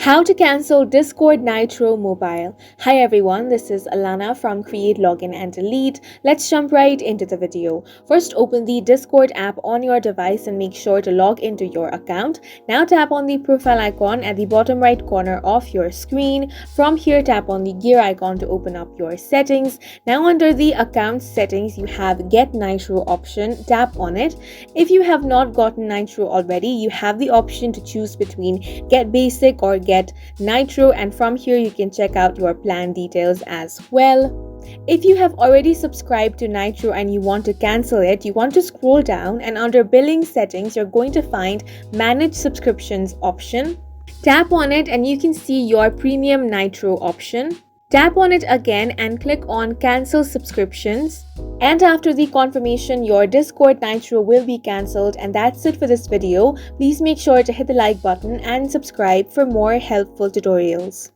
How to cancel Discord Nitro Mobile. Hi everyone, this is Alana from Create, Login and Delete. Let's jump right into the video. First, open the Discord app on your device and make sure to log into your account. Now tap on the profile icon at the bottom right corner of your screen. From here, tap on the gear icon to open up your settings. Now under the account settings, you have Get Nitro option. Tap on it. If you have not gotten Nitro already, you have the option to choose between Get Basic or Get Nitro, and from here you can check out your plan details as well. If you have already subscribed to Nitro and you want to cancel it, you want to scroll down and under billing settings you're going to find Manage Subscriptions option. Tap on it and you can see your premium Nitro option. Tap on it again and click on Cancel Subscriptions. And after the confirmation, your Discord Nitro will be cancelled. And that's it for this video. Please make sure to hit the like button and subscribe for more helpful tutorials.